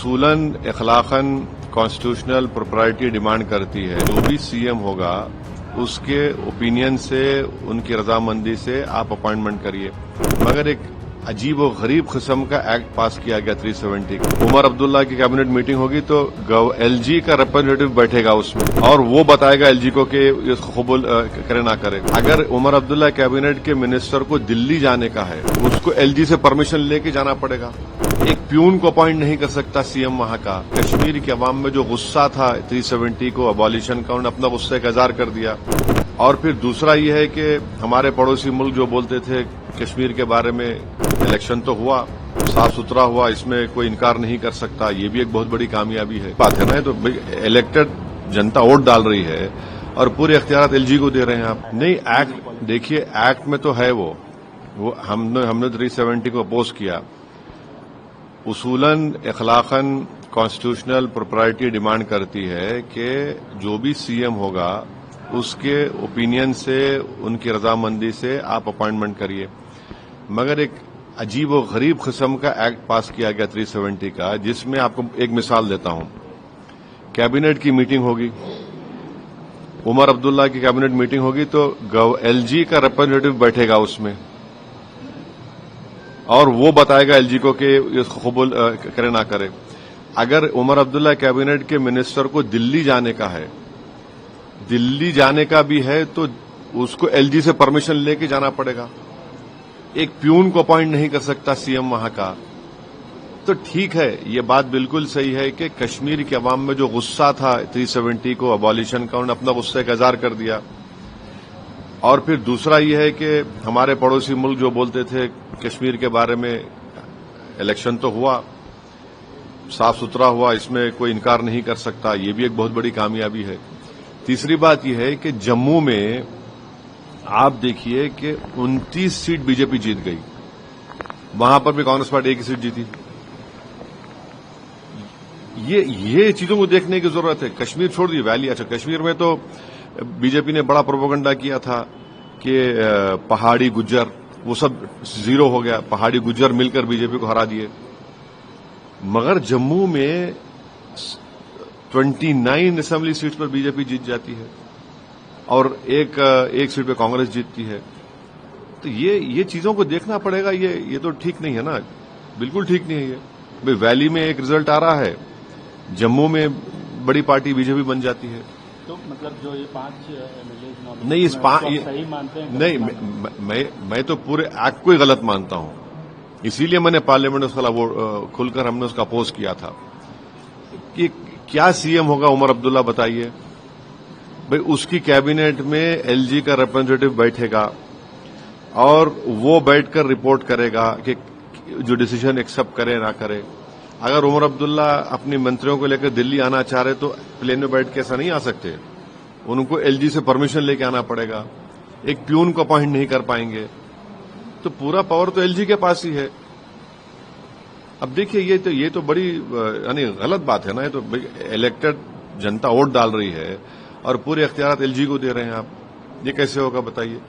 उसूलन अखलाकन constitutional propriety demand करती है जो भी सीएम होगा उसके ओपिनियन से उनकी रजामंदी से आप अपॉइंटमेंट करिए। मगर एक अजीब और गरीब किस्म का एक्ट पास किया गया 370। उमर अब्दुल्ला की कैबिनेट मीटिंग होगी तो एलजी का रिप्रेजेंटेटिव बैठेगा उसमें और वो बताएगा एलजी को कि इसको कबूल करे ना करे। अगर उमर अब्दुल्ला कैबिनेट के मिनिस्टर को दिल्ली जाने का है उसको एलजी से परमिशन लेके जाना पड़ेगा। एक प्यून को अपॉइंट नहीं कर सकता सीएम वहां का। कश्मीर के अवाम में जो गुस्सा था 370 को अबॉलिशन का, उन्होंने अपना गुस्सा का इजहार कर दिया। और फिर दूसरा ये है कि हमारे पड़ोसी मुल्क जो बोलते थे कश्मीर के बारे में, इलेक्शन तो हुआ, साफ सुथरा हुआ, इसमें कोई इनकार नहीं कर सकता। ये भी एक बहुत बड़ी कामयाबी है। बात है ना, तो इलेक्टेड जनता वोट डाल रही है और पूरे इख्तियार एलजी को दे रहे हैं आप। नहीं, एक्ट देखिए, एक्ट में तो है वो हमने 370 को अपोज किया। उसूलन अखलाकन कॉन्स्टिट्यूशनल प्रोप्राइटी डिमांड करती है कि जो भी सीएम होगा उसके ओपिनियन से उनकी रजामंदी से आप अपॉइंटमेंट करिए। मगर एक अजीब और गरीब किस्म का एक्ट पास किया गया 370 का, जिसमें आपको एक मिसाल देता हूं। कैबिनेट की मीटिंग होगी, उमर अब्दुल्ला की कैबिनेट मीटिंग होगी तो एलजी का रिप्रेजेंटेटिव बैठेगा उसमें और वो बताएगा एलजी को कि इसको कबूल करे ना करे। अगर उमर अब्दुल्ला कैबिनेट के मिनिस्टर को दिल्ली जाने का है, दिल्ली जाने का भी है तो उसको एलजी से परमिशन लेके जाना पड़ेगा। एक प्यून को अपॉइंट नहीं कर सकता सीएम वहां का। तो ठीक है, ये बात बिल्कुल सही है कि कश्मीर के अवाम में जो गुस्सा था 370 को अबॉलिशन का, उन्होंने अपना गुस्से का इजहार कर दिया। और फिर दूसरा ये है कि हमारे पड़ोसी मुल्क जो बोलते थे कश्मीर के बारे में, इलेक्शन तो हुआ, साफ सुथरा हुआ, इसमें कोई इनकार नहीं कर सकता। ये भी एक बहुत बड़ी कामयाबी है। तीसरी बात यह है कि जम्मू में आप देखिए कि 29 सीट बीजेपी जीत गई, वहां पर भी कांग्रेस पार्टी एक ही सीट जीती। ये चीजों को देखने की जरूरत है। कश्मीर छोड़ दी, वैली, अच्छा कश्मीर में तो बीजेपी ने बड़ा प्रोपेगेंडा किया था कि पहाड़ी गुज्जर, वो सब जीरो हो गया, पहाड़ी गुज्जर मिलकर बीजेपी को हरा दिए। मगर जम्मू में 29 असेंबली सीट पर बीजेपी जीत जाती है और एक सीट पे कांग्रेस जीतती है। तो ये चीजों को देखना पड़ेगा। ये तो ठीक नहीं है ना, बिल्कुल ठीक नहीं है ये। भाई वैली में एक रिजल्ट आ रहा है, जम्मू में बड़ी पार्टी बीजेपी बन जाती है। तो मतलब जो ये 5 एमएलए नहीं, इस सही मानते हैं? नहीं, मैं तो पूरे एक्ट को ही गलत मानता हूं। इसीलिए मैंने पार्लियामेंट में उसका वो खुलकर हमने उसका अपोज किया था कि क्या सीएम होगा उमर अब्दुल्ला बताइए। भाई उसकी कैबिनेट में एलजी का रिप्रेजेंटेटिव बैठेगा और वो बैठकर रिपोर्ट करेगा कि जो डिसीजन एक्सेप्ट करे ना करे। अगर उमर अब्दुल्ला अपने मंत्रियों को लेकर दिल्ली आना चाह रहे तो प्लेन में बैठ के ऐसा नहीं आ सकते, उनको एलजी से परमिशन लेके आना पड़ेगा। एक प्यून को अपॉइंट नहीं कर पाएंगे। तो पूरा पावर तो एलजी के पास ही है। अब देखिए, ये तो बड़ी यानी गलत बात है ना। ये तो इलेक्टेड जनता वोट डाल रही है और पूरे इख्तियार एलजी को दे रहे हैं आप। ये कैसे होगा बताइए।